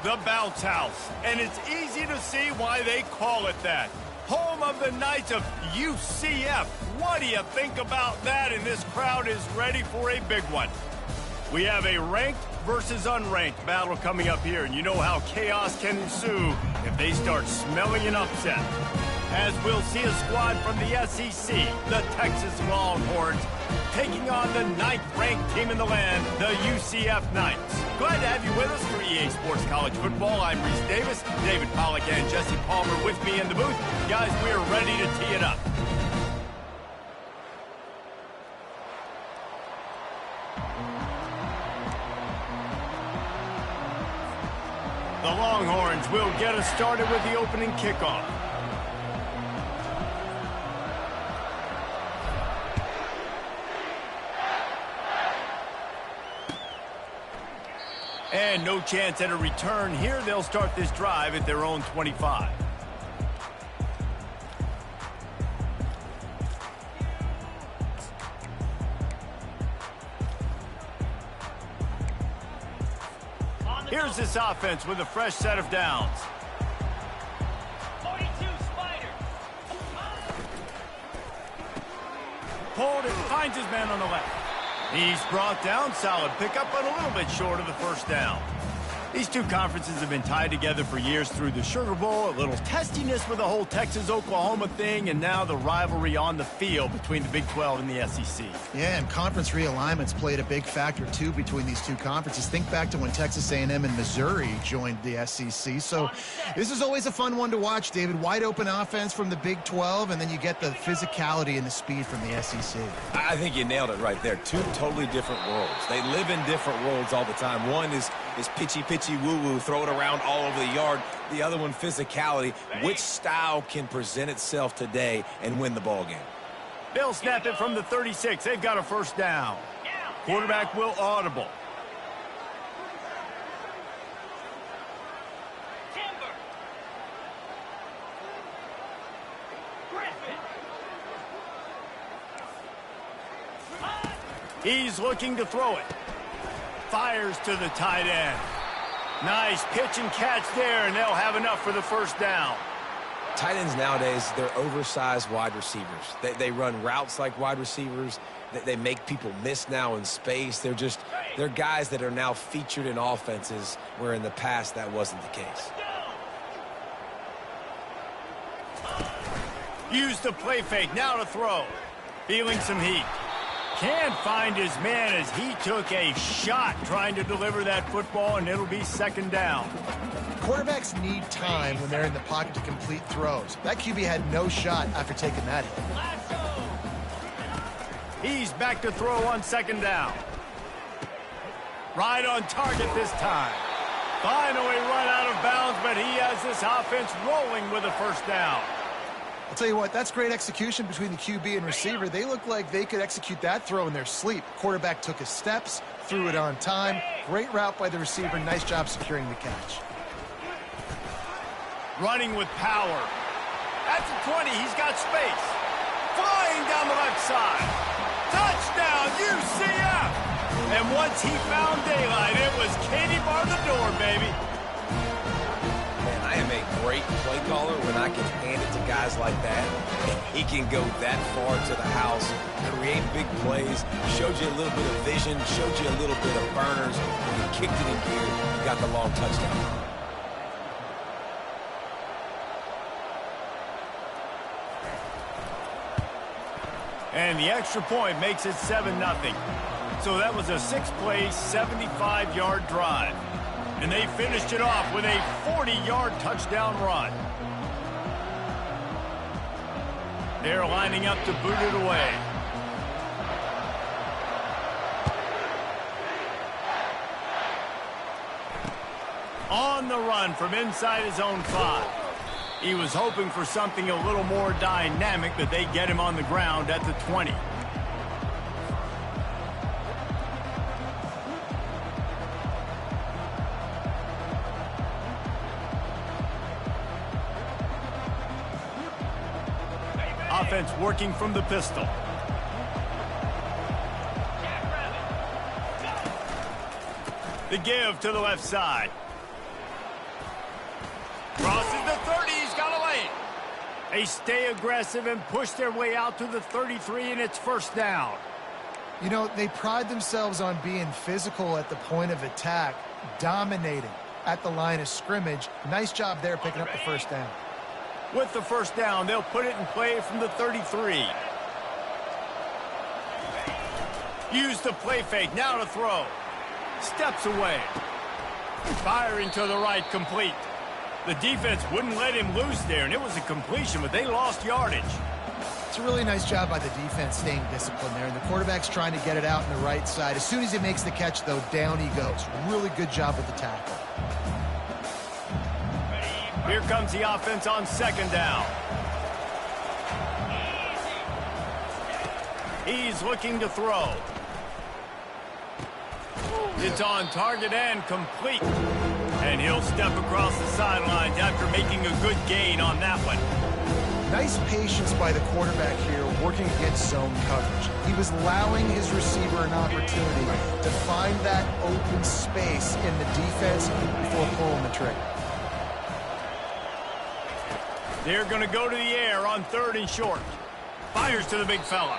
The Bounce House, and it's easy to see why they call it that. Home of the Knights of UCF. What do you think about that? And this crowd is ready for a big one. We have a ranked versus unranked battle coming up here, and you know how chaos can ensue if they start smelling an upset. As we'll see a squad from the SEC, the Texas Longhorns, taking on the 9th-ranked team in the land, the UCF Knights. Glad to have you with us for EA Sports College Football. I'm Reese Davis, David Pollack and Jesse Palmer with me in the booth. Guys, we are ready to tee it up. The Longhorns will get us started with the opening kickoff. And no chance at a return here. They'll start this drive at their own 25. Here's this offense with a fresh set of downs. 42 Spider. Pulled and finds his man on the left. He's brought down. Solid pickup, but a little bit short of the first down. These two conferences have been tied together for years through the Sugar Bowl, a little testiness with the whole Texas-Oklahoma thing, and now the rivalry on the field between the Big 12 and the SEC. Yeah, and conference realignments played a big factor, too, between these two conferences. Think back to when Texas A&M and Missouri joined the SEC. So this is always a fun one to watch, David. Wide open offense from the Big 12, and then you get the physicality and the speed from the SEC. I think you nailed it right there. Two totally different worlds. They live in different worlds all the time. One is pitchy woo-woo, throw it around all over the yard. The other one, physicality. Which style can present itself today and win the ball game? They'll snap it from the 36. They've got a first down. Quarterback will audible. He's looking to throw it. Fires to the tight end. Nice pitch and catch there, and they'll have enough for the first down. Tight ends nowadays, they're oversized wide receivers. They run routes like wide receivers. They make people miss now in space. They're guys that are now featured in offenses where in the past that wasn't the case. Use the play fake, now to throw. Feeling some heat. Can't find his man as he took a shot trying to deliver that football, and it'll be second down. Quarterbacks need time when they're in the pocket to complete throws. That QB had no shot after taking that hit. He's back to throw on second down. Right on target this time. Finally run out of bounds, but he has this offense rolling with a first down. I'll tell you what, that's great execution between the QB and receiver. They look like they could execute that throw in their sleep. Quarterback took his steps, threw it on time. Great route by the receiver. Nice job securing the catch. Running with power. At the 20, he's got space. Flying down the left side. Touchdown, UCF! And once he found daylight, it was Katie bar the door, baby. Man, I am a great play caller when I can hand it to guys like that. He can go that far to the house, create big plays, showed you a little bit of vision, showed you a little bit of burners. When he kicked it in gear, he got the long touchdown. And the extra point makes it 7-0. So that was a 6-play, 75-yard drive. And they finished it off with a 40-yard touchdown run. They're lining up to boot it away. On the run from inside his own 5. He was hoping for something a little more dynamic, but they get him on the ground at the 20. Offense working from the pistol. The give to the left side. They stay aggressive and push their way out to the 33, and it's first down. You know, they pride themselves on being physical at the point of attack, dominating at the line of scrimmage. Nice job there picking up the first down. With the first down, they'll put it in play from the 33. Use the play fake, now to throw. Steps away. Firing to the right, complete. The defense wouldn't let him loose there, and it was a completion, but they lost yardage. It's a really nice job by the defense staying disciplined there, and the quarterback's trying to get it out on the right side. As soon as he makes the catch, though, down he goes. Really good job with the tackle. Here comes the offense on second down. He's looking to throw. It's on target and complete. And he'll step across the sidelines after making a good gain on that one. Nice patience by the quarterback here working against zone coverage. He was allowing his receiver an opportunity to find that open space in the defense before pulling the trigger. They're going to go to the air on third and short. Fires to the big fella.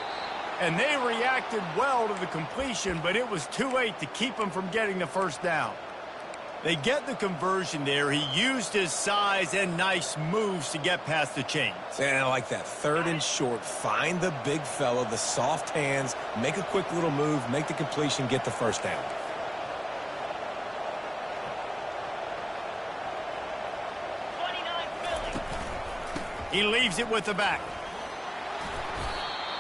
And they reacted well to the completion, but it was too late to keep him from getting the first down. They get the conversion there. He used his size and nice moves to get past the chains. And I like that. Third and short. Find the big fella, the soft hands, make a quick little move, make the completion, get the first down. He leaves it with the back.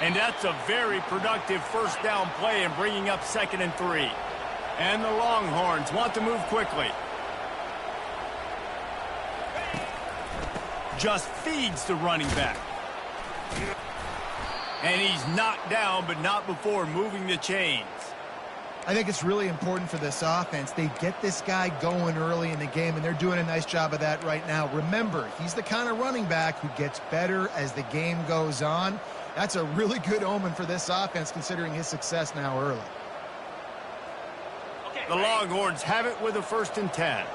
And that's a very productive first down play in bringing up 2nd and 3. And the Longhorns want to move quickly. Just feeds the running back. And he's knocked down, but not before moving the chains. I think it's really important for this offense. They get this guy going early in the game, and they're doing a nice job of that right now. Remember, he's the kind of running back who gets better as the game goes on. That's a really good omen for this offense, considering his success now early. The Longhorns have it with a 1st and 10.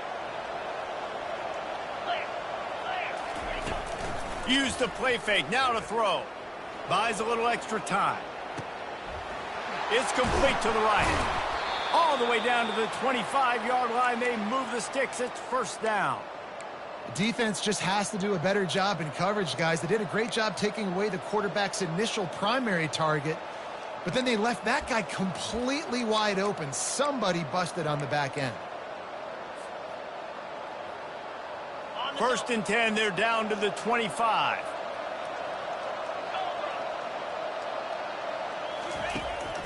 Use the play fake, now to throw. Buys a little extra time. It's complete to the right. All the way down to the 25-yard line. They move the sticks. It's first down. The defense just has to do a better job in coverage, guys. They did a great job taking away the quarterback's initial primary target, but then they left that guy completely wide open. Somebody busted on the back end. 1st and 10, they're down to the 25.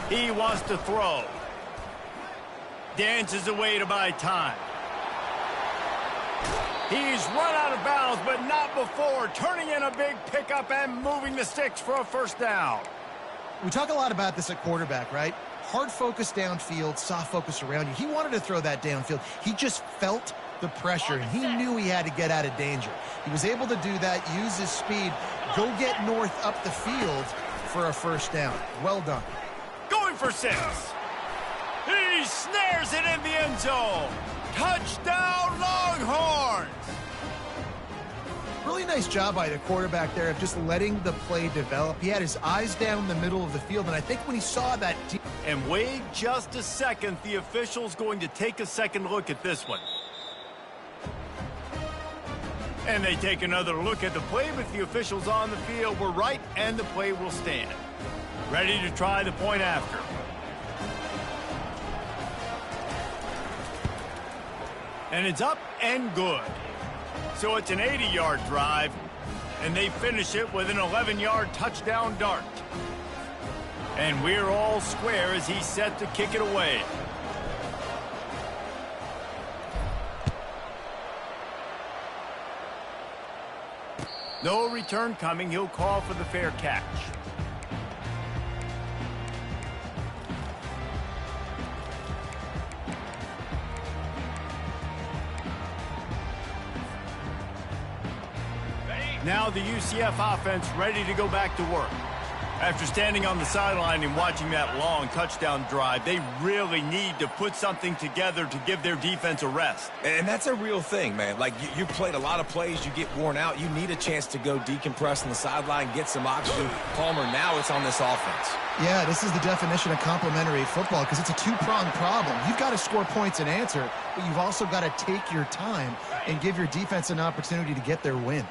He wants to throw. Dances away to buy time. He's run out of bounds, but not before turning in a big pickup and moving the sticks for a first down. We talk a lot about this at quarterback, right? Hard focus downfield, soft focus around you. He wanted to throw that downfield. He just felt the pressure, and he knew he had to get out of danger. He was able to do that, use his speed, go get north up the field for a first down. Well done. Going for 6. He snares it in the end zone. Touchdown, Longhorns! Really nice job by the quarterback there of just letting the play develop. He had his eyes down the middle of the field, and I think when he saw that... And wait just a second. The official's going to take a second look at this one. And they take another look at the play, but the officials on the field were right, and the play will stand. Ready to try the point after. And it's up and good. So it's an 80-yard drive, and they finish it with an 11-yard touchdown dart. And we're all square as he's set to kick it away. No return coming. He'll call for the fair catch. Now the UCF offense ready to go back to work. After standing on the sideline and watching that long touchdown drive, they really need to put something together to give their defense a rest. And that's a real thing, man. Like, you played a lot of plays, you get worn out, you need a chance to go decompress on the sideline, get some oxygen. Palmer, now it's on this offense. Yeah, this is the definition of complementary football because it's a two-pronged problem. You've got to score points and answer, but you've also got to take your time and give your defense an opportunity to get their win.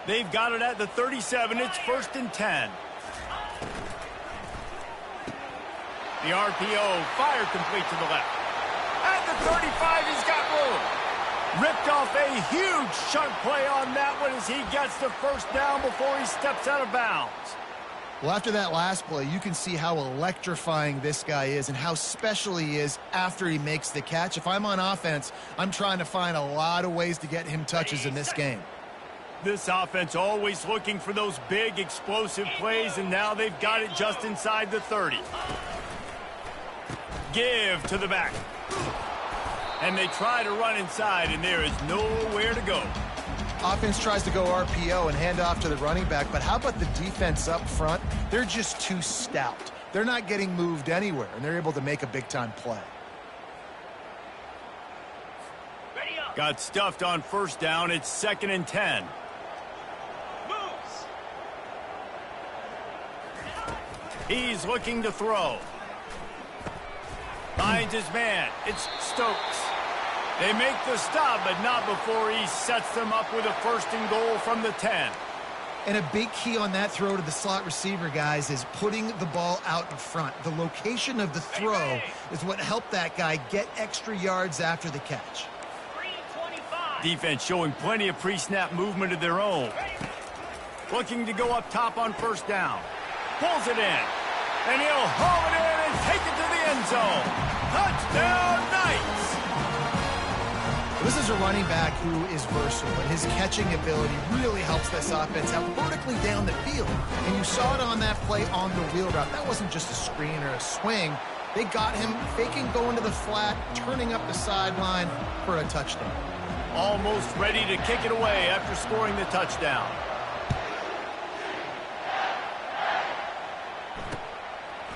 They've got it at the 37. It's 1st and 10. The RPO, fire complete to the left. At the 35, he's got room. Ripped off a huge chunk play on that one as he gets the first down before he steps out of bounds. Well, after that last play, you can see how electrifying this guy is and how special he is after he makes the catch. If I'm on offense, I'm trying to find a lot of ways to get him touches in this game. This offense always looking for those big, explosive plays, and now they've got it just inside the 30. Give to the back. And they try to run inside, and there is nowhere to go. Offense tries to go RPO and hand off to the running back, but how about the defense up front? They're just too stout. They're not getting moved anywhere, and they're able to make a big-time play. Got stuffed on first down. It's 2nd and 10. He's looking to throw. Finds his man. It's Stokes. They make the stop, but not before he sets them up with a 1st and goal from the 10. And a big key on that throw to the slot receiver, guys, is putting the ball out in front. The location of the throw is what helped that guy get extra yards after the catch. Defense showing plenty of pre-snap movement of their own. Looking to go up top on first down. Pulls it in. And he'll haul it in and take it to the end zone. Touchdown, Knights! This is a running back who is versatile, and his catching ability really helps this offense out vertically down the field. And you saw it on that play on the wheel route. That wasn't just a screen or a swing. They got him faking going to the flat, turning up the sideline for a touchdown. Almost ready to kick it away after scoring the touchdown.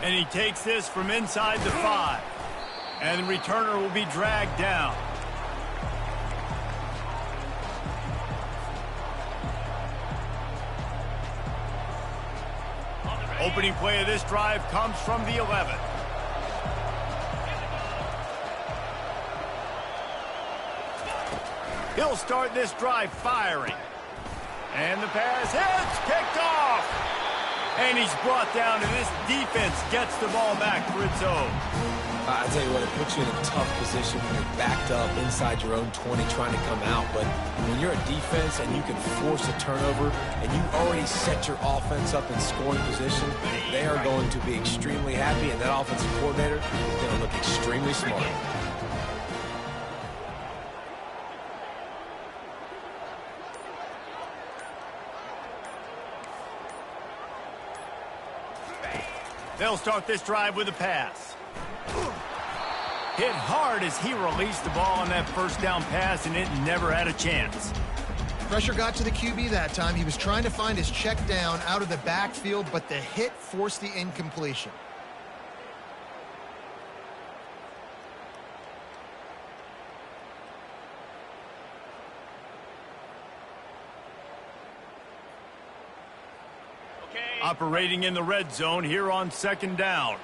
And he takes this from inside the 5. And the returner will be dragged down. Opening play of this drive comes from the 11. He'll start this drive firing. And the pass hits, picked off. And he's brought down, and this defense gets the ball back for its own. I tell you what, it puts you in a tough position when you're backed up inside your own 20 trying to come out. But when you're a defense and you can force a turnover and you already set your offense up in scoring position, they are going to be extremely happy, and that offensive coordinator is going to look extremely smart. They'll start this drive with a pass. Hit hard as he released the ball on that first down pass, and it never had a chance. Pressure got to the QB that time. He was trying to find his check down out of the backfield, but the hit forced the incompletion. Operating in the red zone here on 2nd down.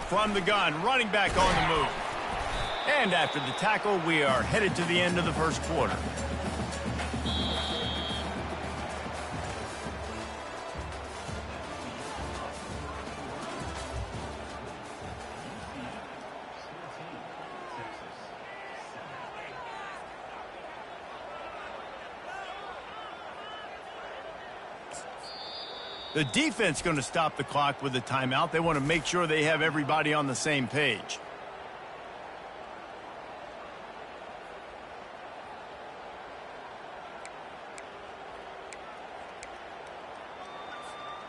From the gun, running back on the move. And after the tackle, we are headed to the end of the first quarter. The defense going to stop the clock with a timeout. They want to make sure they have everybody on the same page.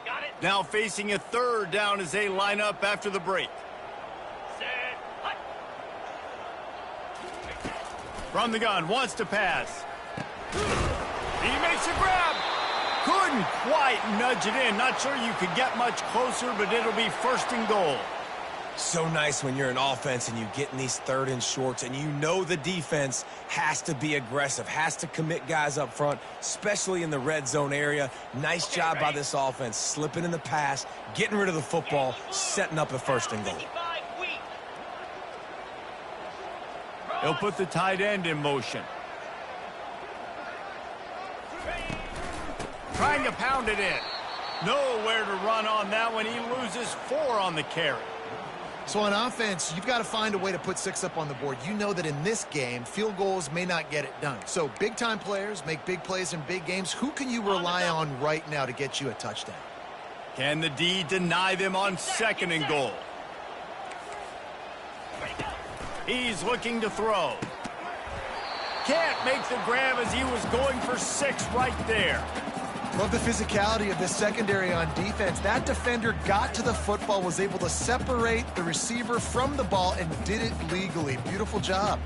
Got it. Now facing a 3rd down as they line up after the break. Set. From the gun, wants to pass. He makes a grab. Couldn't quite nudge it in. Not sure you could get much closer, but it'll be 1st and goal. So nice when you're an offense and you get in these 3rd and shorts and you know the defense has to be aggressive, has to commit guys up front, especially in the red zone area. Nice job by this offense, slipping in the pass, getting rid of the football, setting up a 1st and goal. He'll put the tight end in motion. Trying to pound it in. Nowhere to run on that one. He loses 4 on the carry. So on offense, you've got to find a way to put 6 up on the board. You know that in this game, field goals may not get it done. So big-time players make big plays in big games. Who can you rely on right now to get you a touchdown? Can the D deny them on 2nd and goal? He's looking to throw. Can't make the grab as he was going for 6 right there. Love the physicality of this secondary on defense. That defender got to the football, was able to separate the receiver from the ball, and did it legally. Beautiful job.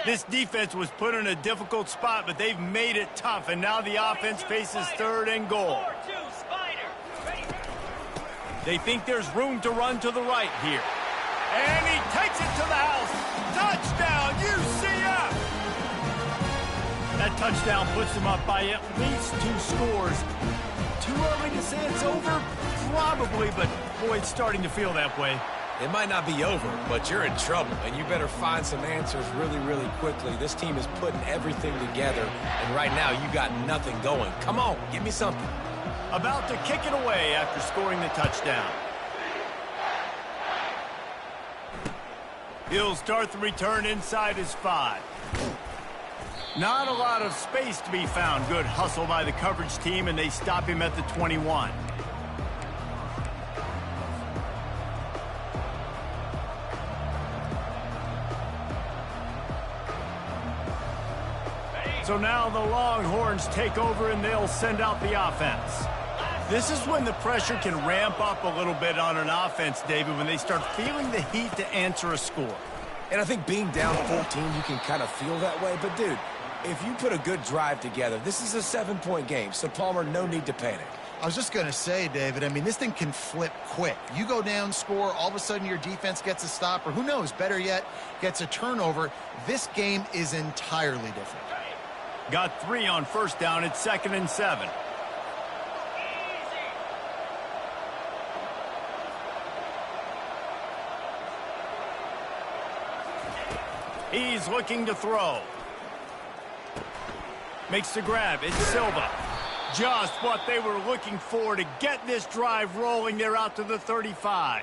This defense was put in a difficult spot, but they've made it tough, and now the offense faces 3rd and goal. They think there's room to run to the right here. And he takes it to the house. Touchdown, UCF! That touchdown puts them up by at least 2 scores. Too early to say it's over? Probably, but boy, it's starting to feel that way. It might not be over, but you're in trouble, and you better find some answers really, really quickly. This team is putting everything together, and right now you got nothing going. Come on, give me something. About to kick it away after scoring the touchdown. He'll start the return inside his 5. Not a lot of space to be found. Good hustle by the coverage team, and they stop him at the 21. So now the Longhorns take over, and they'll send out the offense. This is when the pressure can ramp up a little bit on an offense, David, when they start feeling the heat to answer a score. And I think being down 14, you can kind of feel that way. But, dude, if you put a good drive together, this is a 7-point game. So, Palmer, no need to panic. I was just going to say, David, I mean, this thing can flip quick. You go down, score, all of a sudden your defense gets a stop, or who knows, better yet, gets a turnover. This game is entirely different. Got 3 on 1st down. It's 2nd and 7. He's looking to throw. Makes the grab. It's Silva. Just what they were looking for to get this drive rolling. They're out to the 35.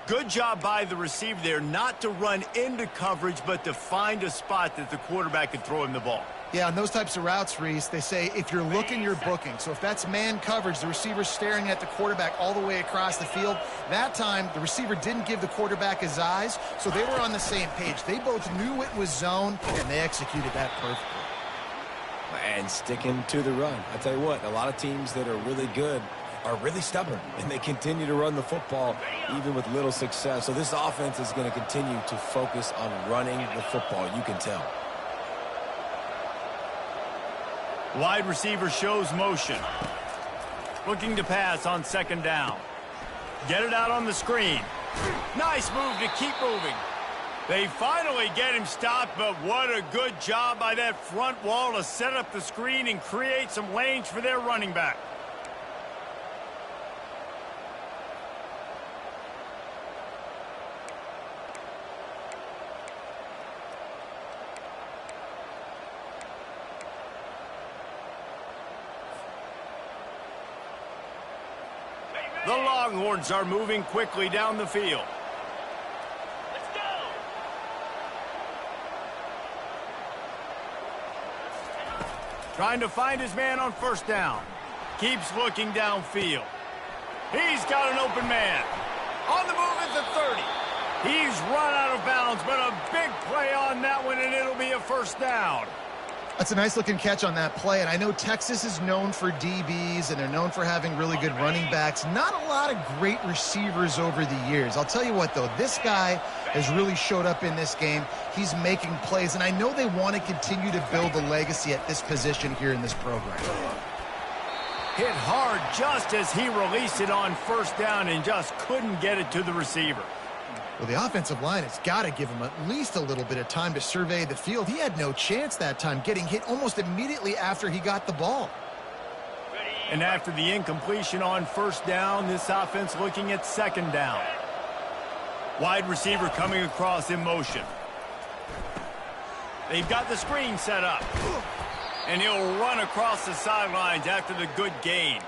Good job by the receiver there not to run into coverage, but to find a spot that the quarterback could throw him the ball. Yeah, on those types of routes, Reese, they say if you're looking, you're booking. So if that's man coverage, the receiver's staring at the quarterback all the way across the field. That time, the receiver didn't give the quarterback his eyes, so they were on the same page. They both knew it was zone, and they executed that perfectly. And sticking to the run. I tell you what, a lot of teams that are really good are really stubborn, and they continue to run the football even with little success. So this offense is going to continue to focus on running the football, you can tell. Wide receiver shows motion. Looking to pass on 2nd down. Get it out on the screen. Nice move to keep moving. They finally get him stopped, but what a good job by that front wall to set up the screen and create some lanes for their running back. The Longhorns are moving quickly down the field. Let's go. Trying to find his man on 1st down. Keeps looking downfield. He's got an open man. On the move at the 30. He's run out of bounds, but a big play on on that one, and it'll be a first down. That's a nice-looking catch on that play, and I know Texas is known for DBs, and they're known for having really good running backs. Not a lot of great receivers over the years. I'll tell you what, though, this guy has really showed up in this game. He's making plays, and I know they want to continue to build a legacy at this position here in this program. Hit hard just as he released it on first down and just couldn't get it to the receiver. Well, the offensive line has got to give him at least a little bit of time to survey the field. He had no chance that time, getting hit almost immediately after he got the ball. And after the incompletion on first down, this offense looking at second down. Wide receiver coming across in motion. They've got the screen set up. And he'll run across the sidelines after the good gain.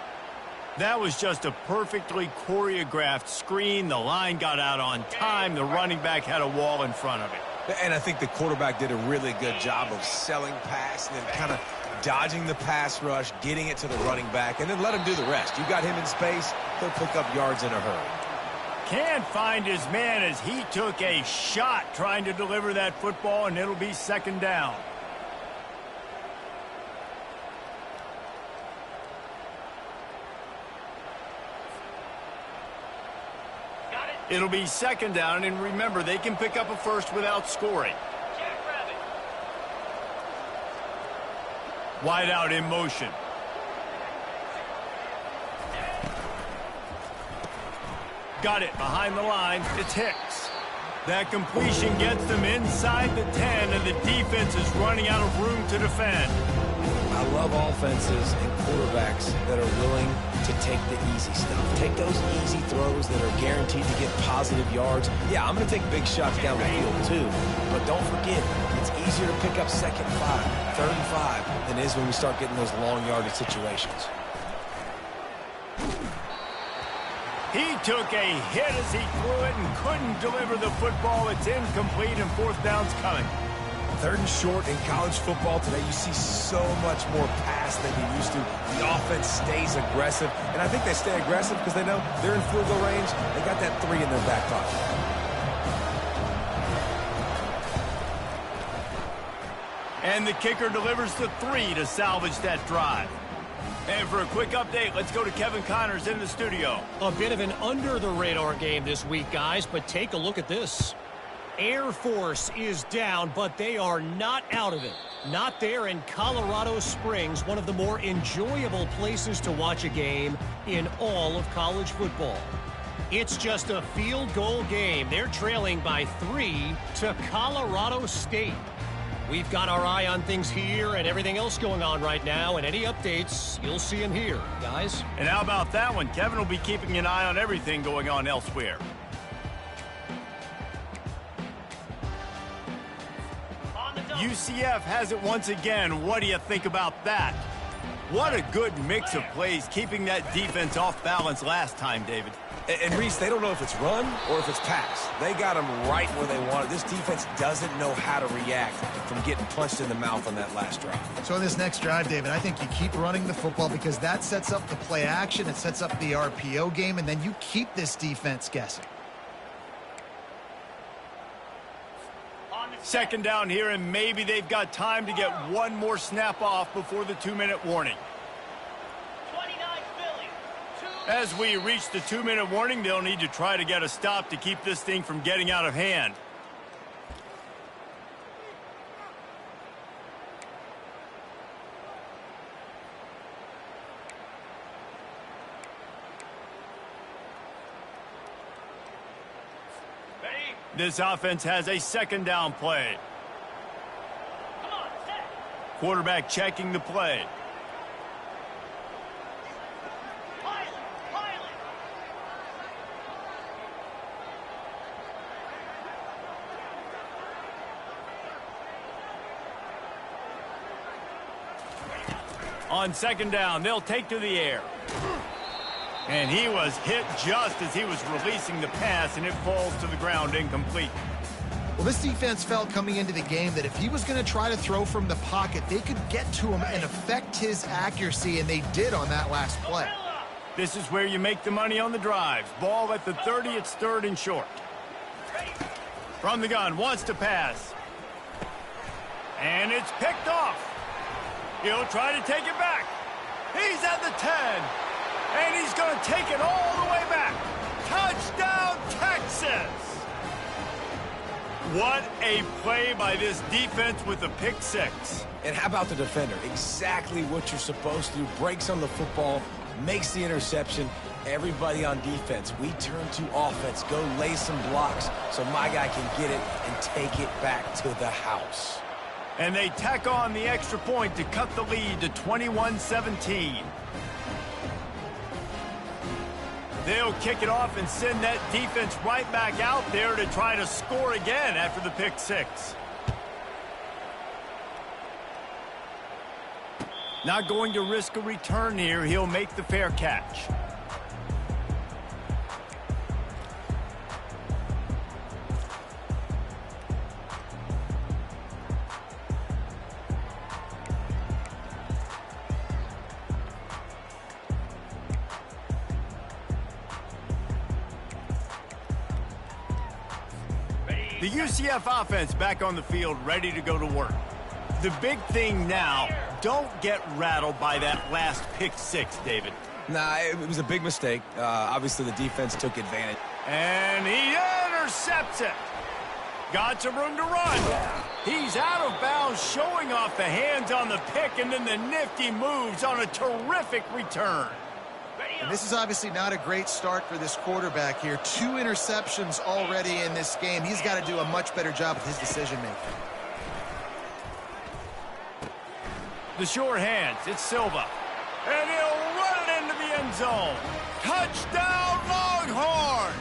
That was just a perfectly choreographed screen. The line got out on time. The running back had a wall in front of it. And I think the quarterback did a really good job of selling pass and then kind of dodging the pass rush, getting it to the running back, and then let him do the rest. You got him in space, he'll pick up yards in a hurry. Can't find his man as he took a shot trying to deliver that football, and it'll be second down. It'll be second down, and remember, they can pick up a first without scoring. Wide out in motion. Got it behind the line. It's Hicks. That completion gets them inside the 10, and the defense is running out of room to defend. I love offenses and quarterbacks that are willing to take the easy stuff. Take those easy throws that are guaranteed to get positive yards. Yeah, I'm going to take big shots down the field too. But don't forget, it's easier to pick up second 5, third and 5 than it is when we start getting those long yardage situations. He took a hit as he threw it and couldn't deliver the football. It's incomplete, and fourth down's coming. Third and short in college football today, you see so much more pass than you used to. The offense stays aggressive, and I think they stay aggressive because they know they're in field goal range. They got that 3 in their back pocket. And the kicker delivers the 3 to salvage that drive. And for a quick update, let's go to Kevin Connors in the studio. A bit of an under-the-radar game this week, guys, but take a look at this. Air Force is down, but they are not out of it. Not there in Colorado Springs, one of the more enjoyable places to watch a game in all of college football. It's just a field goal game. They're trailing by 3 to Colorado State. We've got our eye on things here and everything else going on right now, and any updates, you'll see them here, guys. And how about that one? Kevin will be keeping an eye on everything going on elsewhere. UCF has it once again. What do you think about that? What a good mix of plays, keeping that defense off balance last time, David. And Reese, they don't know if it's run or if it's pass. They got them right where they want it. This defense doesn't know how to react from getting punched in the mouth on that last drive. So in this next drive, David, I think you keep running the football because that sets up the play action, it sets up the RPO game, and then you keep this defense guessing. Second down here, and maybe they've got time to get one more snap off before the 2-minute warning. As we reach the 2-minute warning, they'll need to try to get a stop to keep this thing from getting out of hand. This offense has a second down play. Quarterback checking the play. On second down, they'll take to the air. And he was hit just as he was releasing the pass, and it falls to the ground incomplete. Well, this defense felt coming into the game that if he was going to try to throw from the pocket, they could get to him and affect his accuracy, and they did on that last play. This is where you make the money on the drives. Ball at the 30, it's third and short. From the gun, wants to pass. And it's picked off. He'll try to take it back. He's at the 10. And he's going to take it all the way back. Touchdown, Texas! What a play by this defense with the pick six. And how about the defender? Exactly what you're supposed to do. Breaks on the football, makes the interception. Everybody on defense, we turn to offense. Go lay some blocks so my guy can get it and take it back to the house. And they tack on the extra point to cut the lead to 21-17. They'll kick it off and send that defense right back out there to try to score again after the pick six. Not going to risk a return here. He'll make the fair catch. The UCF offense back on the field, ready to go to work. The big thing now, don't get rattled by that last pick six, David. Nah, it was a big mistake. Obviously, the defense took advantage. And he intercepts it. Got some room to run. He's out of bounds, showing off the hands on the pick, and then the nifty moves on a terrific return. And this is obviously not a great start for this quarterback here. 2 interceptions already in this game. He's got to do a much better job with his decision-making. The short hands, it's Silva. And he'll run it into the end zone. Touchdown, Longhorns!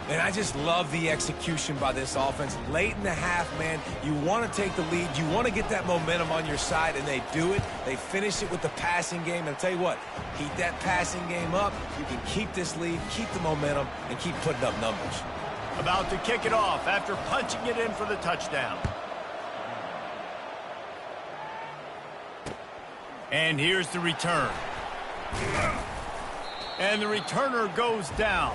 And I just love the execution by this offense. Late in the half, man, you want to take the lead. You want to get that momentum on your side, and they do it. They finish it with the passing game. And I'll tell you what, keep that passing game up. You can keep this lead, keep the momentum, and keep putting up numbers. About to kick it off after punching it in for the touchdown. And here's the return. And the returner goes down.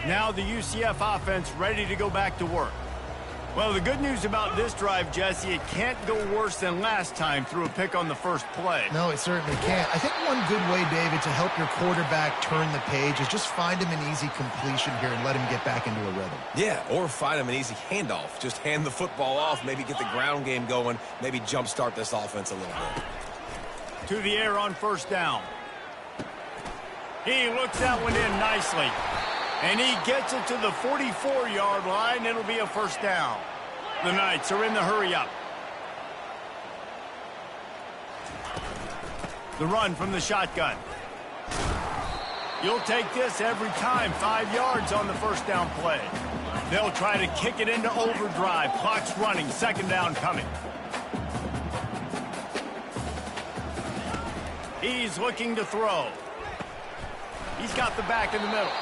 Now the UCF offense ready to go back to work. Well, the good news about this drive, Jesse, it can't go worse than last time through a pick on the first play. No, it certainly can't. I think one good way, David, to help your quarterback turn the page is just find him an easy completion here and let him get back into a rhythm. Yeah, or find him an easy handoff. Just hand the football off, maybe get the ground game going, maybe jumpstart this offense a little bit. To the air on first down. He looks that one in nicely. And he gets it to the 44-yard line. It'll be a first down. The Knights are in the hurry-up. The run from the shotgun. You'll take this every time. 5 yards on the first down play. They'll try to kick it into overdrive. Clock's running. Second down coming. He's looking to throw. He's got the back in the middle.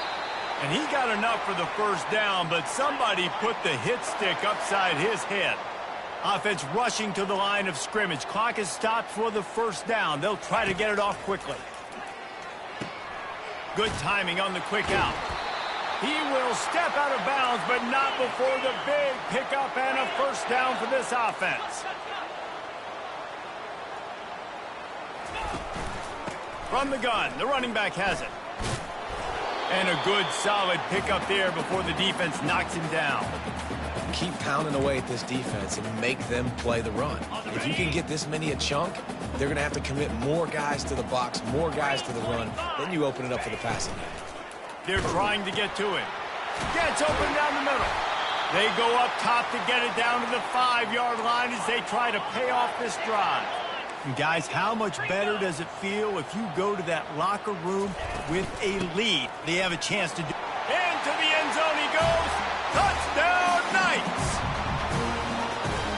And he got enough for the first down, but somebody put the hit stick upside his head. Offense rushing to the line of scrimmage. Clock is stopped for the first down. They'll try to get it off quickly. Good timing on the quick out. He will step out of bounds, but not before the big pickup and a first down for this offense. From the gun, the running back has it. And a good, solid pickup there before the defense knocks him down. Keep pounding away at this defense and make them play the run. If you can get this many a chunk, they're going to have to commit more guys to the box, more guys to the run. Then you open it up for the passing game. They're trying to get to him. Gets open down the middle. They go up top to get it down to the 5-yard line as they try to pay off this drive. And guys, how much better does it feel if you go to that locker room with a lead? They have a chance to do. Into the end zone he goes. Touchdown, Knights!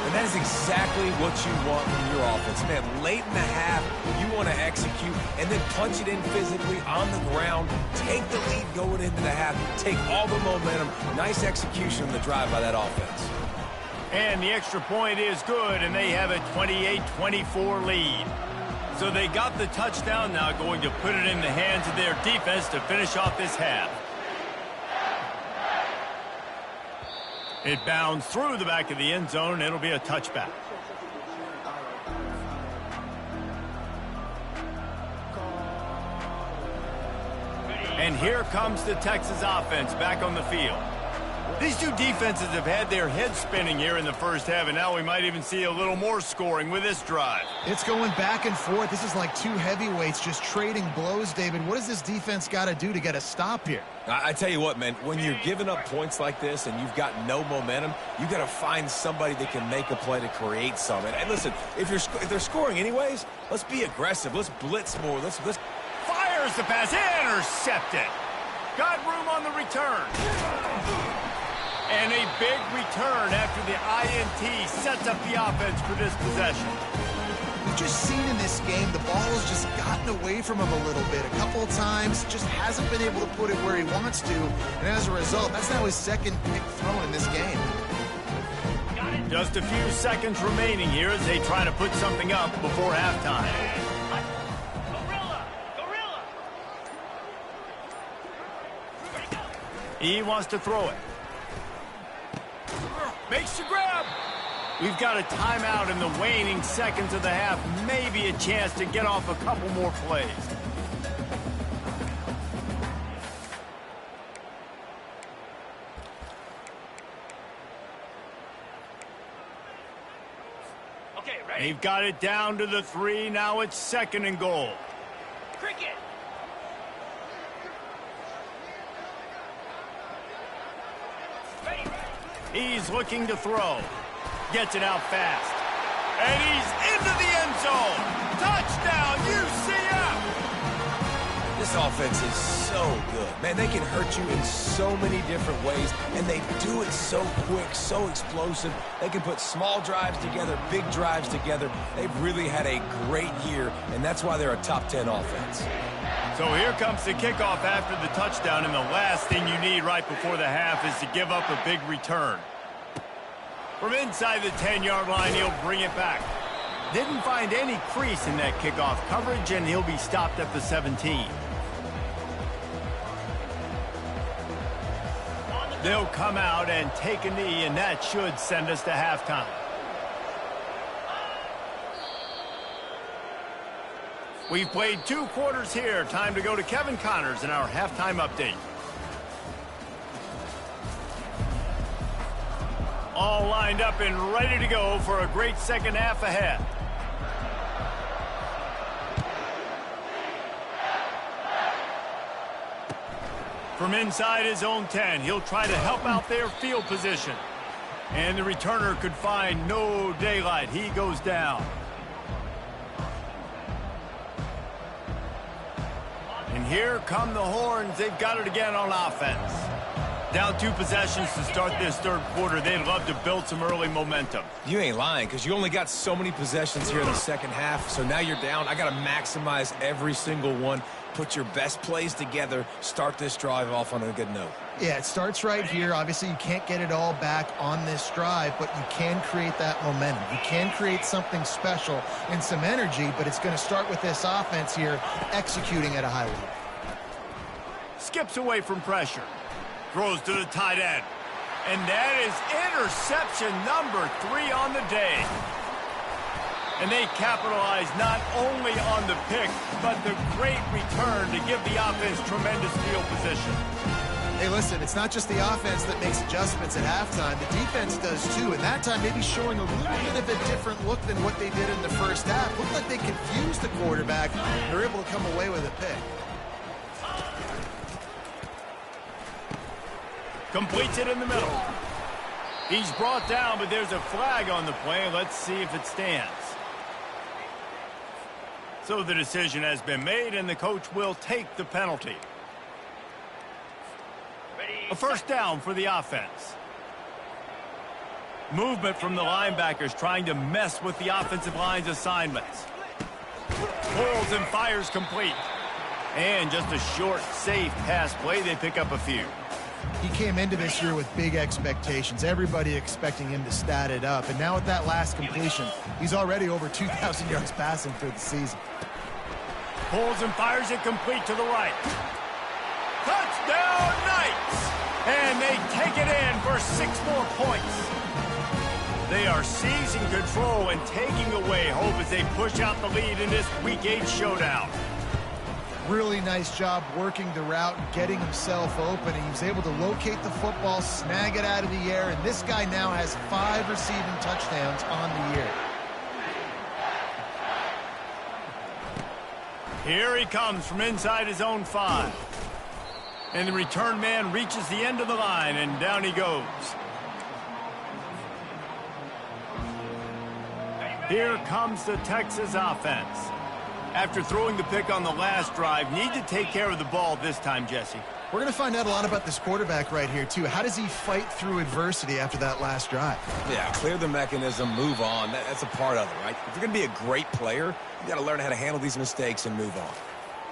And that is exactly what you want from your offense. Man, late in the half, you want to execute and then punch it in physically on the ground. Take the lead going into the half. Take all the momentum. Nice execution on the drive by that offense. And the extra point is good, and they have a 28-24 lead. So they got the touchdown, now going to put it in the hands of their defense to finish off this half. It bounds through the back of the end zone, and it'll be a touchback. And here comes the Texas offense back on the field. These two defenses have had their heads spinning here in the first half, and now we might even see a little more scoring with this drive. It's going back and forth. This is like two heavyweights just trading blows, David. What does this defense got to do to get a stop here? I tell you what, man, when you're giving up points like this and you've got no momentum, you got to find somebody that can make a play to create some. And listen, if they're scoring anyways, let's be aggressive. Let's blitz more. Let's fires the pass, intercepted. Got room on the return. And a big return after the INT sets up the offense for this possession. We've just seen in this game the ball has just gotten away from him a little bit. A couple of times, just hasn't been able to put it where he wants to. And as a result, that's now his second pick thrown in this game. Just a few seconds remaining here as they try to put something up before halftime. He wants to throw it. Makes the grab. We've got a timeout in the waning seconds of the half. Maybe a chance to get off a couple more plays. Okay, ready? They've got it down to the 3. Now it's 2nd and goal. Cricket. He's looking to throw. Gets it out fast. And he's into the end zone. Touchdown, UCF! This offense is so good. Man, they can hurt you in so many different ways, and they do it so quick, so explosive. They can put small drives together, big drives together. They've really had a great year, and that's why they're a top 10 offense. So here comes the kickoff after the touchdown, and the last thing you need right before the half is to give up a big return. From inside the 10-yard line, he'll bring it back. Didn't find any crease in that kickoff coverage, and he'll be stopped at the 17. They'll come out and take a knee, and that should send us to halftime. We've played 2 quarters here. Time to go to Kevin Connors in our halftime update. All lined up and ready to go for a great second half ahead. From inside his own 10, he'll try to help out their field position. And the returner could find no daylight. He goes down. And here come the horns. They've got it again on offense. Down 2 possessions to start this 3rd quarter. They'd love to build some early momentum. You ain't lying, because you only got so many possessions here in the second half, so now you're down. I got to maximize every single one. Put your best plays together. Start this drive off on a good note. Yeah, it starts right here. Obviously, you can't get it all back on this drive, but you can create that momentum. You can create something special and some energy, but it's going to start with this offense here executing at a high level. Skips away from pressure. Throws to the tight end. And that is interception number 3 on the day. And they capitalize not only on the pick, but the great return to give the offense tremendous field position. Hey, listen, it's not just the offense that makes adjustments at halftime. The defense does too, and that time maybe showing a little bit of a different look than what they did in the first half. Looked like they confused the quarterback. They're able to come away with a pick. Completes it in the middle. He's brought down, but there's a flag on the play. Let's see if it stands. So the decision has been made, and the coach will take the penalty. A first down for the offense. Movement from the linebackers trying to mess with the offensive line's assignments. Pulls and fires complete. And just a short, safe pass play. They pick up a few. He came into this year with big expectations. Everybody expecting him to stat it up. And now with that last completion, he's already over 2,000 yards passing for the season. Pulls and fires it complete to the right. Touchdown Knights! And they take it in for 6 more points. They are seizing control and taking away hope as they push out the lead in this Week 8 showdown. Really nice job working the route and getting himself open. He was able to locate the football, snag it out of the air, and this guy now has 5 receiving touchdowns on the year. Here he comes from inside his own 5. And the return man reaches the end of the line, and down he goes. Here comes the Texas offense. After throwing the pick on the last drive, need to take care of the ball this time, Jesse. We're going to find out a lot about this quarterback right here, too. How does he fight through adversity after that last drive? Yeah, clear the mechanism, move on. That's a part of it, right? If you're going to be a great player, you got to learn how to handle these mistakes and move on.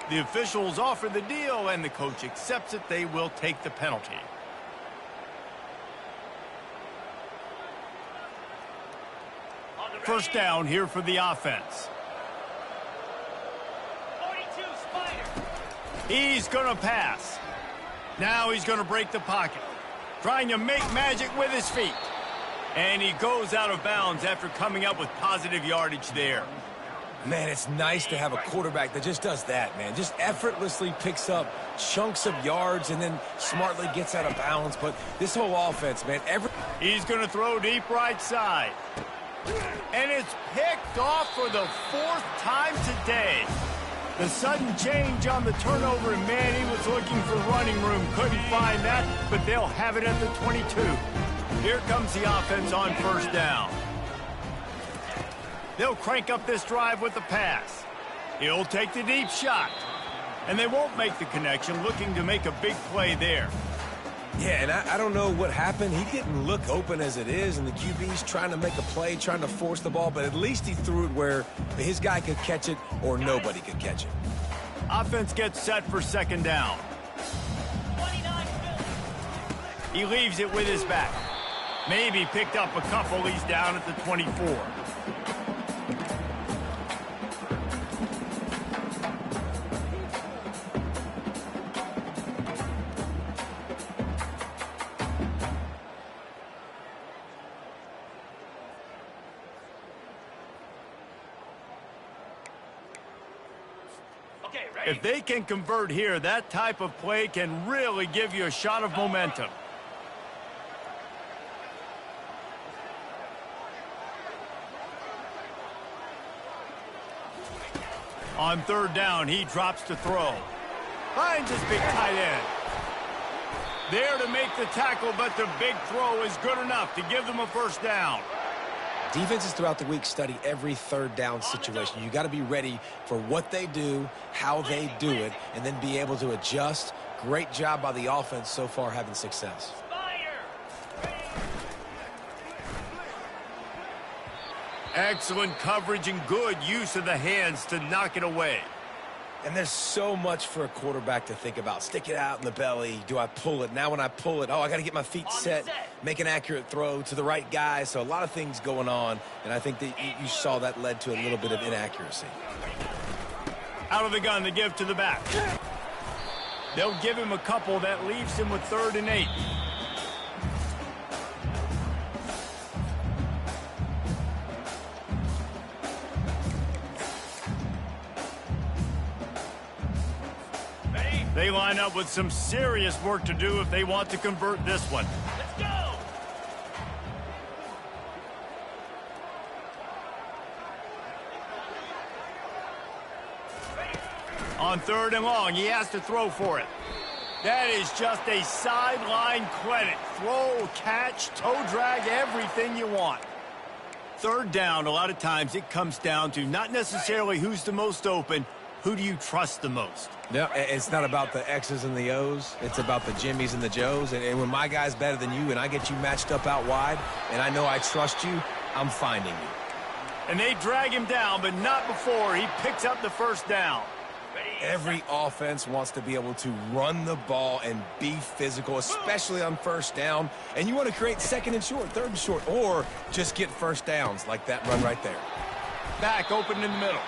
The officials offer the deal, and the coach accepts it. They will take the penalty. First down here for the offense. He's going to pass. Now he's going to break the pocket. Trying to make magic with his feet. And he goes out of bounds after coming up with positive yardage there. Man, it's nice to have a quarterback that just does that, man. Just effortlessly picks up chunks of yards and then smartly gets out of bounds. But this whole offense, man, he's going to throw deep right side. And it's picked off for the 4th time today. The sudden change on the turnover, and man, he was looking for running room. Couldn't find that, but they'll have it at the 22. Here comes the offense on first down. They'll crank up this drive with the pass. He'll take the deep shot. And they won't make the connection, looking to make a big play there. Yeah, and I don't know what happened. He didn't look open as it is, and the QB's trying to make a play, trying to force the ball, but at least he threw it where his guy could catch it or nobody could catch it. Offense gets set for second down. He leaves it with his back. Maybe picked up a couple. He's down at the 24. If they can convert here, that type of play can really give you a shot of momentum. On third down, he drops to throw. Finds his big tight end. There to make the tackle, but the big throw is good enough to give them a first down. Defenses throughout the week study every third down situation. You got to be ready for what they do, how they do it, and then be able to adjust. Great job by the offense so far having success. Excellent coverage and good use of the hands to knock it away. And there's so much for a quarterback to think about. Stick it out in the belly. Do I pull it? Now when I pull it, I got to get my feet set, make an accurate throw to the right guy. So a lot of things going on, and I think that you saw that led to a little bit of inaccuracy. Out of the gun to give to the back. They'll give him a couple. That leaves him with 3rd and 8. They line up with some serious work to do if they want to convert this one. Let's go! On 3rd and long, he has to throw for it. That is just a sideline credit. Throw, catch, toe drag, everything you want. 3rd down, a lot of times it comes down to not necessarily who's the most open, who do you trust the most? No, it's not about the X's and the O's. It's about the Jimmies and the Joes. And when my guy's better than you and I get you matched up out wide and I know I trust you, I'm finding you. And they drag him down, but not before he picks up the first down. Every offense wants to be able to run the ball and be physical, especially on first down. And you want to create second and short, third and short, or just get first downs like that run right there. Back open in the middle.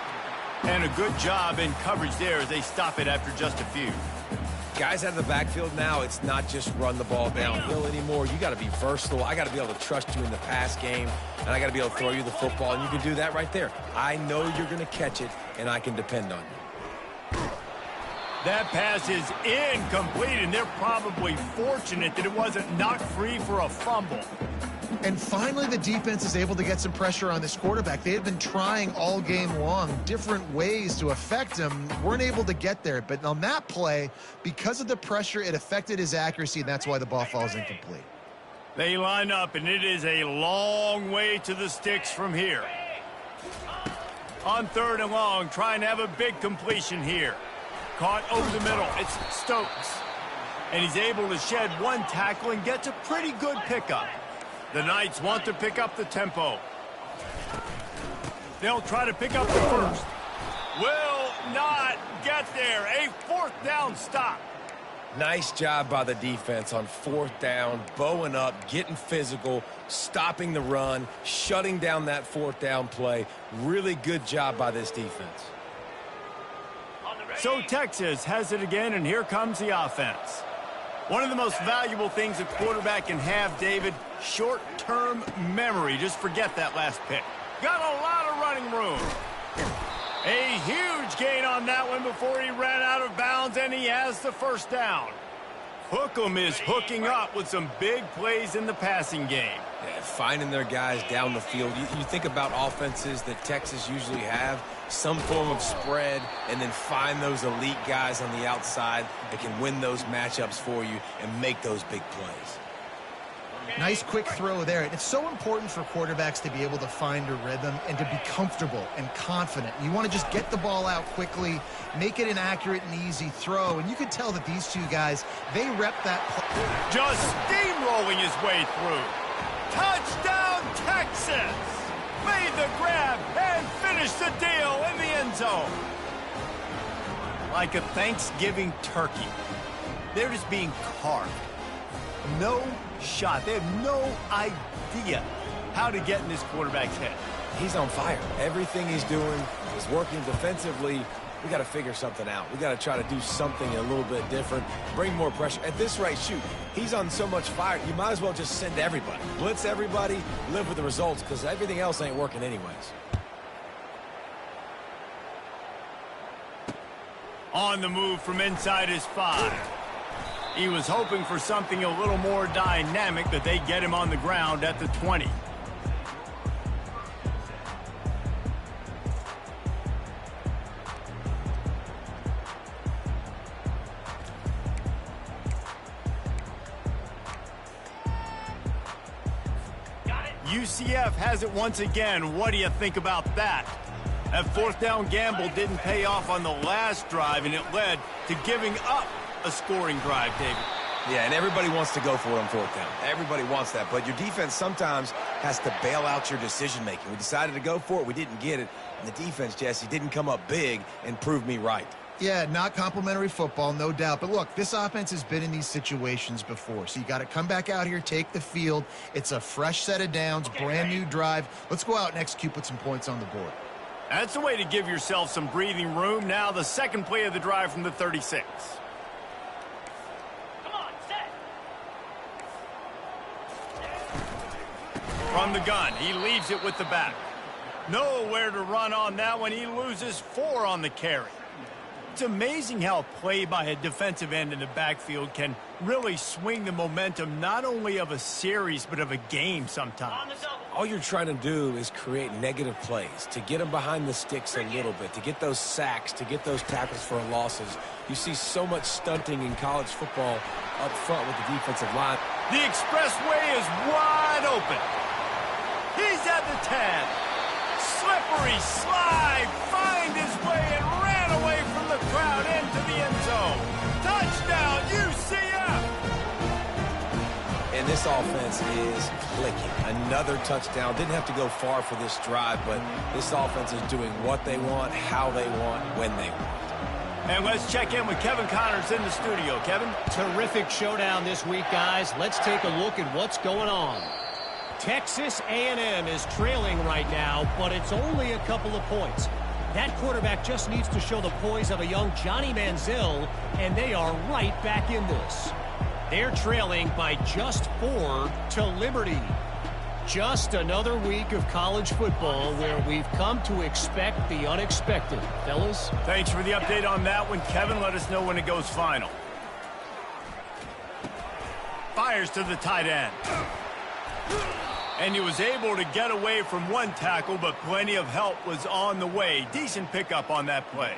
And a good job in coverage there as they stop it after just a few. Guys out of the backfield now, it's not just run the ball downhill anymore. You got to be versatile. I got to be able to trust you in the pass game, and I got to be able to throw you the football, and you can do that right there. I know you're going to catch it, and I can depend on you. That pass is incomplete, and they're probably fortunate that it wasn't knocked free for a fumble. And finally, the defense is able to get some pressure on this quarterback. They had been trying all game long different ways to affect him. Weren't able to get there. But on that play, because of the pressure, it affected his accuracy, and that's why the ball falls incomplete. They line up, and it is a long way to the sticks from here. On 3rd and long, trying to have a big completion here. Caught over the middle. It's Stokes. And he's able to shed one tackle and gets a pretty good pickup. The Knights want to pick up the tempo. They'll try to pick up the first. Will not get there. A 4th down stop. Nice job by the defense on 4th down, bowing up, getting physical, stopping the run, shutting down that 4th down play. Really good job by this defense. So Texas has it again, and here comes the offense. One of the most valuable things a quarterback can have, David, short-term memory. Just forget that last pick. Got a lot of running room. A huge gain on that one before he ran out of bounds, and he has the first down. Hookem is hooking up with some big plays in the passing game. Yeah, finding their guys down the field. You think about offenses that Texas usually have, some form of spread, and then find those elite guys on the outside that can win those matchups for you and make those big plays. Nice quick throw there. And it's so important for quarterbacks to be able to find a rhythm and to be comfortable and confident. You want to just get the ball out quickly, make it an accurate and easy throw. And you can tell that these two guys, they rep that play. Just steamrolling his way through. Touchdown, Texas! Made the grab and finished the deal in the end zone. Like a Thanksgiving turkey. They're just being carved. No shot. They have no idea how to get in this quarterback's head. He's on fire. Everything he's doing is working defensively. We got to figure something out. We got to try to do something a little bit different, bring more pressure. At this rate, shoot, he's on so much fire, you might as well just send everybody. Blitz everybody, live with the results, because everything else ain't working anyways. On the move from inside his 5. He was hoping for something a little more dynamic, but they get him on the ground at the 20. UCF has it once again. What do you think about that? That 4th down gamble didn't pay off on the last drive, and it led to giving up a scoring drive, David. Yeah, and everybody wants to go for it on 4th down. Everybody wants that, but your defense sometimes has to bail out your decision-making. We decided to go for it. We didn't get it. And the defense, Jesse, didn't come up big and prove me right. Yeah, not complimentary football, no doubt. But look, this offense has been in these situations before. So you got to come back out here, take the field. It's a fresh set of downs, brand new drive. Let's go out and execute, put some points on the board. That's the way to give yourself some breathing room. Now the second play of the drive from the 36. From the gun, he leaves it with the back. Nowhere to run on that one. He loses 4 on the carry. It's amazing how a play by a defensive end in the backfield can really swing the momentum not only of a series but of a game sometimes. All you're trying to do is create negative plays, to get them behind the sticks a little bit, to get those sacks, to get those tackles for losses. You see so much stunting in college football up front with the defensive line. The expressway is wide open. He's at the 10. Slippery slide, find his way and ran away from the crowd into the end zone. Touchdown, UCF! And this offense is clicking. Another touchdown. Didn't have to go far for this drive, but this offense is doing what they want, how they want, when they want. And let's check in with Kevin Connors in the studio. Kevin? Terrific showdown this week, guys. Let's take a look at what's going on. Texas A&M is trailing right now, but it's only a couple of points. That quarterback just needs to show the poise of a young Johnny Manziel, and they are right back in this. They're trailing by just 4 to Liberty. Just another week of college football where we've come to expect the unexpected. Fellas? Thanks for the update on that one, Kevin. Let us know when it goes final. Fires to the tight end. And he was able to get away from one tackle, but plenty of help was on the way. Decent pickup on that play.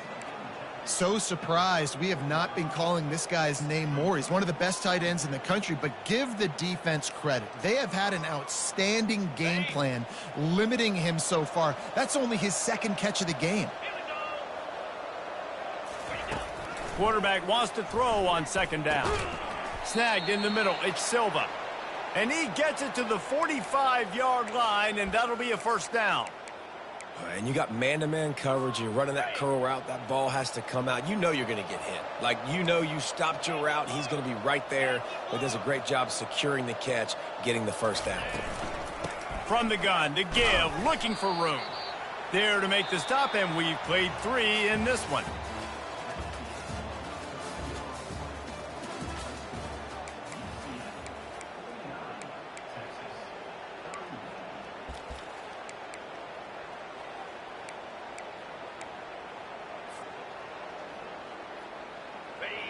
So surprised we have not been calling this guy's name more. He's one of the best tight ends in the country, but give the defense credit. They have had an outstanding game plan limiting him so far. That's only his second catch of the game. Quarterback wants to throw on second down. Snagged in the middle. It's Silva. And he gets it to the 45-yard line, and that'll be a first down. And you got man-to-man coverage. You're running that curl route. That ball has to come out. You know you're going to get hit. Like, you know you stopped your route. He's going to be right there. But does a great job securing the catch, getting the first down. From the gun to give, looking for room. There to make the stop, and we've played 3 in this one.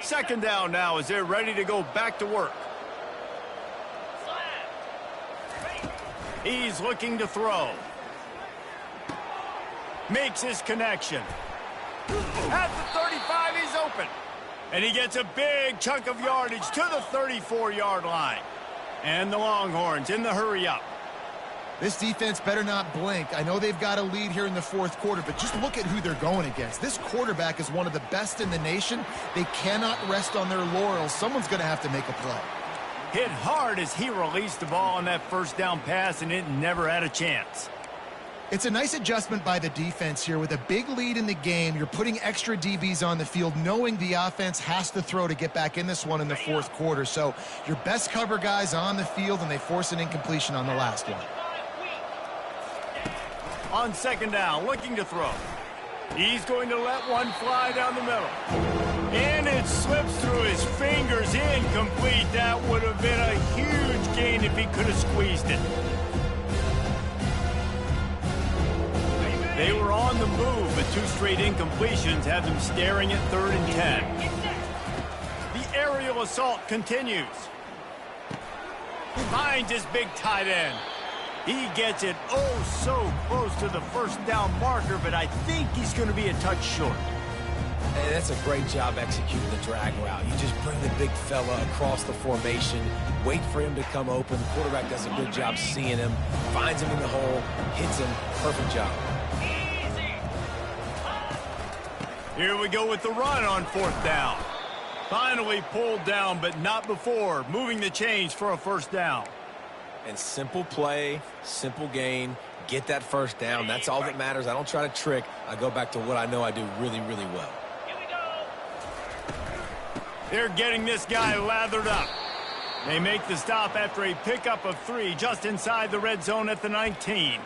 Second down now as they're ready to go back to work. He's looking to throw. Makes his connection. At the 35, he's open. And he gets a big chunk of yardage to the 34-yard line. And the Longhorns in the hurry-up. This defense better not blink. I know they've got a lead here in the fourth quarter, but just look at who they're going against. This quarterback is one of the best in the nation. They cannot rest on their laurels. Someone's going to have to make a play. Hit hard as he released the ball on that first down pass, and it never had a chance. It's a nice adjustment by the defense here. With a big lead in the game, you're putting extra DBs on the field, knowing the offense has to throw to get back in this one in the fourth quarter. So your best cover guys on the field, and they force an incompletion on the last one. On second down, looking to throw. He's going to let one fly down the middle. And it slips through his fingers, incomplete. That would have been a huge gain if he could have squeezed it. They were on the move, but 2 straight incompletions have them staring at 3rd and 10. The aerial assault continues. Finds his big tight end. He gets it oh so close to the first down marker, but I think he's going to be a touch short. And that's a great job executing the drag route. You just bring the big fella across the formation, wait for him to come open. The quarterback does a good job seeing him, finds him in the hole, hits him. Perfect job. Here we go with the run on 4th down. Finally pulled down, but not before. Moving the chains for a first down. And simple play, simple gain, get that first down. That's all that matters. I don't try to trick. I go back to what I know I do really, really well. They're getting this guy lathered up. They make the stop after a pickup of 3 just inside the red zone at the 19.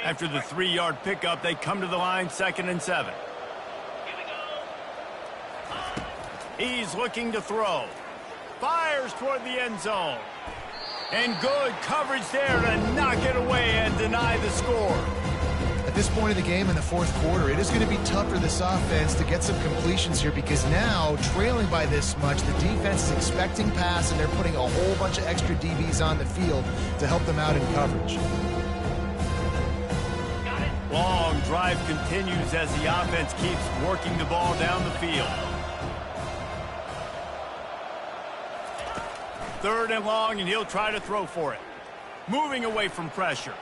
After the 3-yard pickup, they come to the line 2nd and 7. He's looking to throw. Fires toward the end zone. And good coverage there to knock it away and deny the score. At this point of the game in the fourth quarter, it is going to be tough for this offense to get some completions here, because now, trailing by this much, the defense is expecting pass, and they're putting a whole bunch of extra DBs on the field to help them out in coverage. Long drive continues as the offense keeps working the ball down the field. 3rd and long, and he'll try to throw for it. Moving away from pressure.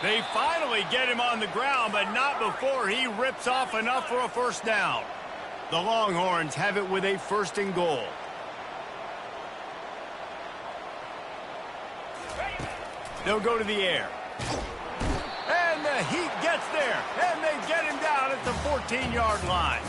They finally get him on the ground, but not before he rips off enough for a first down. The Longhorns have it with a 1st and goal. They'll go to the air. And the the heat gets there, and they get him down at the 14-yard line.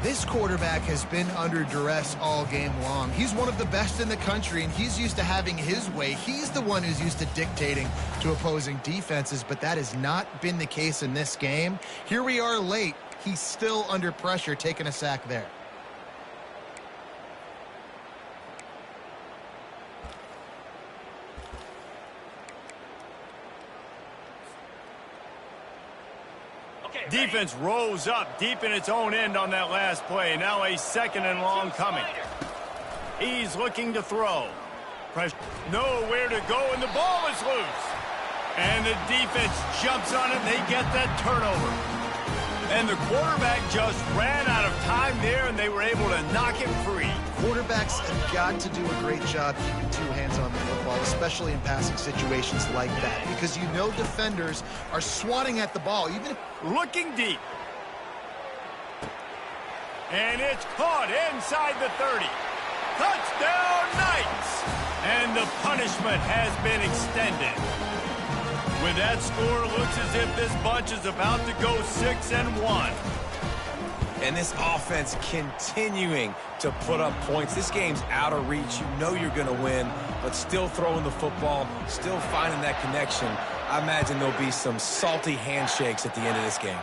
This quarterback has been under duress all game long. He's one of the best in the country, and he's used to having his way. He's the one who's used to dictating to opposing defenses, but that has not been the case in this game. Here we are late. He's still under pressure, taking a sack there. Defense rolls up deep in its own end on that last play. Now a 2nd and long coming. He's looking to throw. Nowhere to go, and the ball is loose. And the defense jumps on it, and they get that turnover. And the quarterback just ran out of time there, and they were able to knock him free. Quarterbacks have got to do a great job keeping two hands on the football, especially in passing situations like that, because you know defenders are swatting at the ball. Even if looking deep. And it's caught inside the 30. Touchdown, Knights! And the punishment has been extended. With that score, it looks as if this bunch is about to go 6-1. And this offense continuing to put up points. This game's out of reach. You know you're going to win, but still throwing the football, still finding that connection. I imagine there'll be some salty handshakes at the end of this game.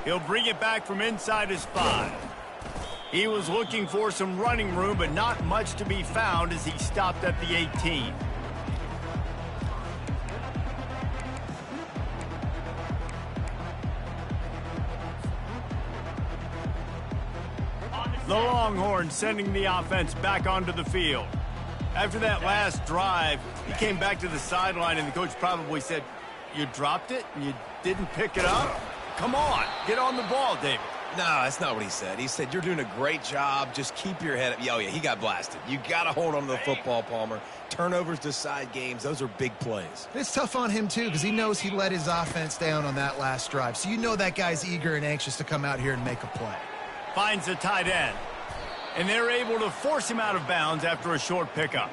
He'll bring it back from inside his 5. He was looking for some running room, but not much to be found as he stopped at the 18. The Longhorns sending the offense back onto the field. After that last drive, he came back to the sideline, and the coach probably said, "You dropped it and you didn't pick it up? Come on, get on the ball, David." No, that's not what he said. He said, "You're doing a great job. Just keep your head up." Oh, yeah, he got blasted. You got to hold on to the football, Palmer. Turnovers decide games. Those are big plays. it's tough on him, too, because he knows he let his offense down on that last drive. So you know that guy's eager and anxious to come out here and make a play. Finds the tight end. And they're able to force him out of bounds after a short pickup.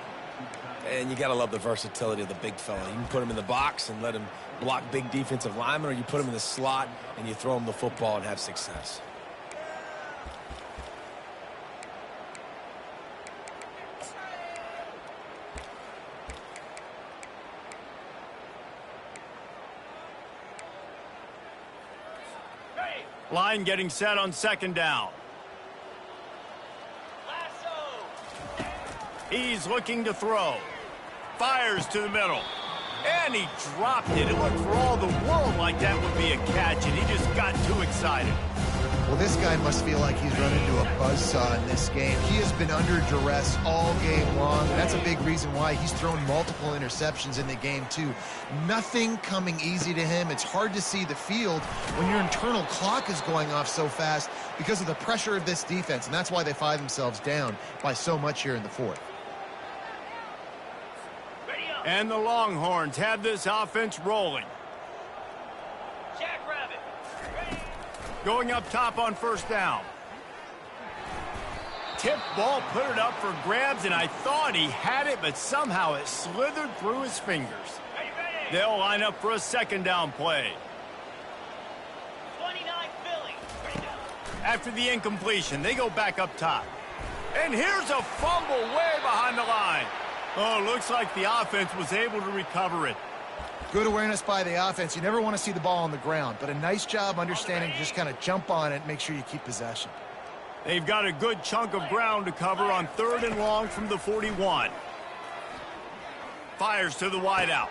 And you got to love the versatility of the big fella. You can put him in the box and let him block big defensive linemen, or you put him in the slot and you throw him the football and have success. Line getting set on 2nd down. He's looking to throw. Fires to the middle. And he dropped it. It looked for all the world like that would be a catch, and he just got too excited. Well, this guy must feel like he's run into a buzzsaw in this game. He has been under duress all game long, and that's a big reason why he's thrown multiple interceptions in the game, too. Nothing coming easy to him. It's hard to see the field when your internal clock is going off so fast because of the pressure of this defense, and that's why they find themselves down by so much here in the 4th. And the Longhorns have this offense rolling. Going up top on 1st down. Tip ball, put it up for grabs, and I thought he had it, but somehow it slithered through his fingers. They'll line up for a 2nd down play. 29 Philly. After the incompletion, they go back up top. And here's a fumble way behind the line. Oh, looks like the offense was able to recover it. Good awareness by the offense. You never want to see the ball on the ground, but a nice job understanding to just kind of jump on it and make sure you keep possession. They've got a good chunk of ground to cover on 3rd and long from the 41. Fires to the wideout.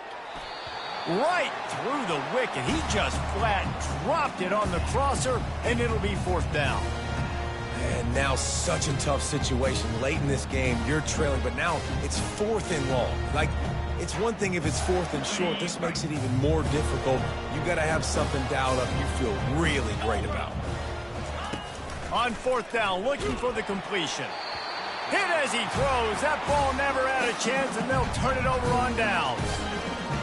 Right through the wicket. He just flat dropped it on the crosser, and it'll be 4th down. And now such a tough situation. Late in this game, you're trailing, but now it's 4th and long. Like, it's one thing if it's 4th and short. This makes it even more difficult. You got to have something dialed up you feel really great about. On 4th down, looking for the completion. Hit as he throws. That ball never had a chance, and they'll turn it over on downs.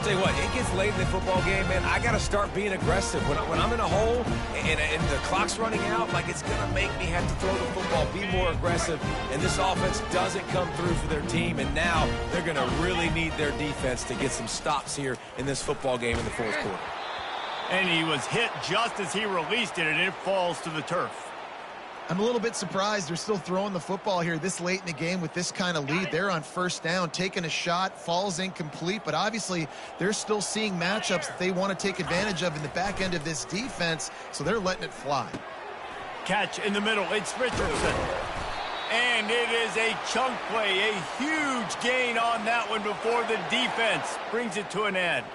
Tell you what, it gets late in the football game, man. I got to start being aggressive. When I'm in a hole and the clock's running out, like, it's going to make me have to throw the football, be more aggressive, and this offense doesn't come through for their team, and now they're going to really need their defense to get some stops here in this football game in the fourth quarter. And he was hit just as he released it, and it falls to the turf. I'm a little bit surprised they're still throwing the football here this late in the game with this kind of lead. They're on first down, taking a shot, falls incomplete, but obviously they're still seeing matchups that they want to take advantage of in the back end of this defense, so they're letting it fly. Catch in the middle, it's Richardson. And it is a chunk play, a huge gain on that one before the defense brings it to an end.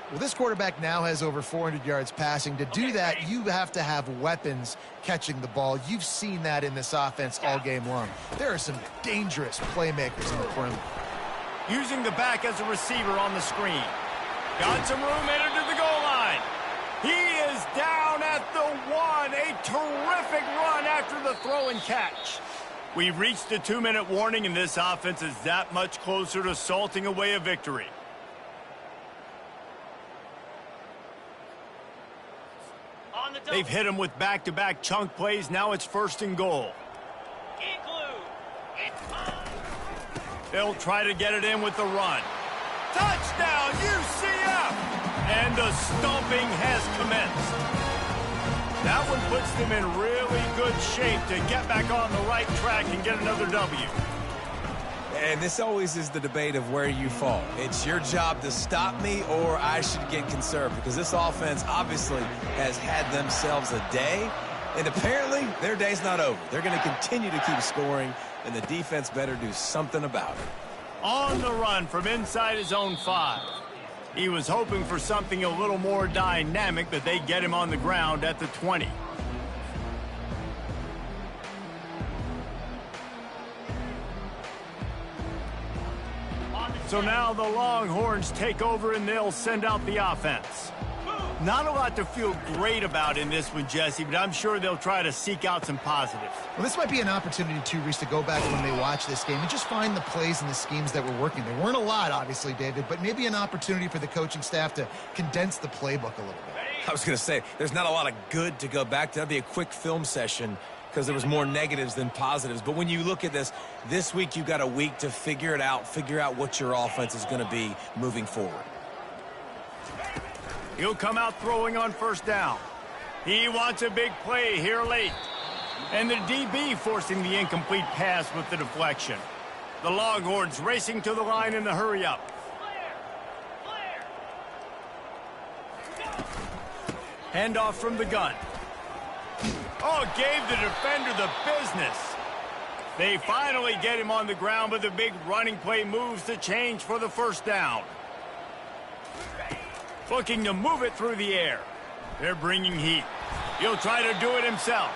Well, this quarterback now has over 400 yards passing. To do that, you have to have weapons catching the ball. You've seen that in this offense all game long. There are some dangerous playmakers in the perimeter. Using the back as a receiver on the screen. Got some room, headed to the goal line. He is down at the 1. A terrific run after the throw and catch. We've reached the 2-minute warning, and this offense is that much closer to salting away a victory. They've hit him with back-to-back chunk plays. Now it's first and goal. They'll try to get it in with the run. Touchdown, UCF! And the stomping has commenced. That one puts them in really good shape to get back on the right track and get another W. And this always is the debate of where you fall. It's your job to stop me, or I should get conserved, because this offense obviously has had themselves a day, and apparently their day's not over. They're going to continue to keep scoring, and the defense better do something about it. On the run from inside his own 5. He was hoping for something a little more dynamic, but they get him on the ground at the 20. So now the Longhorns take over, and they'll send out the offense. Not a lot to feel great about in this one, Jesse, but I'm sure they'll try to seek out some positives. Well, this might be an opportunity, too, Reese, to go back when they watch this game and just find the plays and the schemes that were working. There weren't a lot, obviously, David, but maybe an opportunity for the coaching staff to condense the playbook a little bit. I was going to say, there's not a lot of good to go back to. That'd be a quick film session, because there was more negatives than positives. But when you look at this week you've got a week to figure it out, figure out what your offense is going to be moving forward. He'll come out throwing on first down. He wants a big play here late. And the DB forcing the incomplete pass with the deflection. The Longhorns racing to the line in the hurry-up. Handoff from the gun. Oh, gave the defender the business. They finally get him on the ground, but the big running play moves the change for the first down. Looking to move it through the air. They're bringing heat. He'll try to do it himself.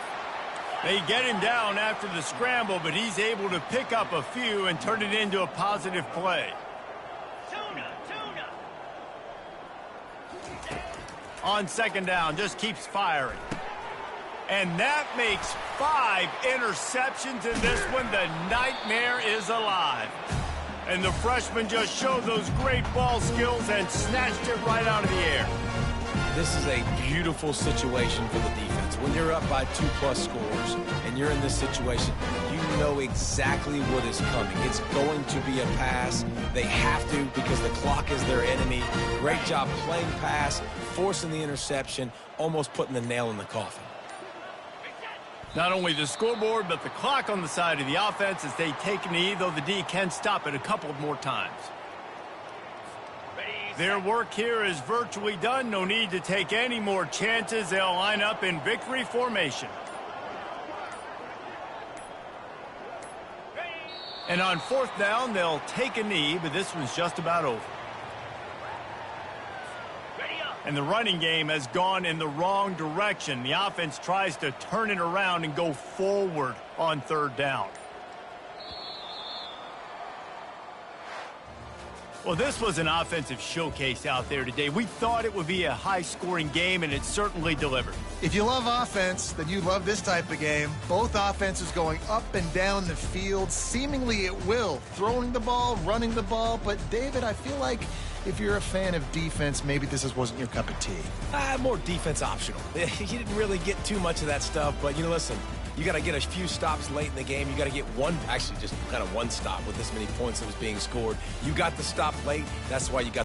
They get him down after the scramble, but he's able to pick up a few and turn it into a positive play. On second down, just keeps firing. And that makes 5 interceptions in this one. The nightmare is alive. And the freshman just showed those great ball skills and snatched it right out of the air. This is a beautiful situation for the defense. When you're up by 2+ scores and you're in this situation, you know exactly what is coming. It's going to be a pass. They have to, because the clock is their enemy. Great job playing pass, forcing the interception, almost putting the nail in the coffin. Not only the scoreboard, but the clock on the side of the offense as they take a knee, though the D can stop it a couple of more times. Their work here is virtually done. No need to take any more chances. They'll line up in victory formation. And on fourth down, they'll take a knee, but this one's just about over. And the running game has gone in the wrong direction. The offense tries to turn it around and go forward on third down. Well, this was an offensive showcase out there today. We thought it would be a high-scoring game, and it certainly delivered. If you love offense, then you love this type of game. Both offenses going up and down the field, seemingly at will. Throwing the ball, running the ball. But, David, I feel like if you're a fan of defense, maybe this wasn't your cup of tea. More defense optional. He didn't really get too much of that stuff, but, listen, you got to get a few stops late in the game. You got to get just kind of one stop with this many points that was being scored. You got the stop late. That's why you got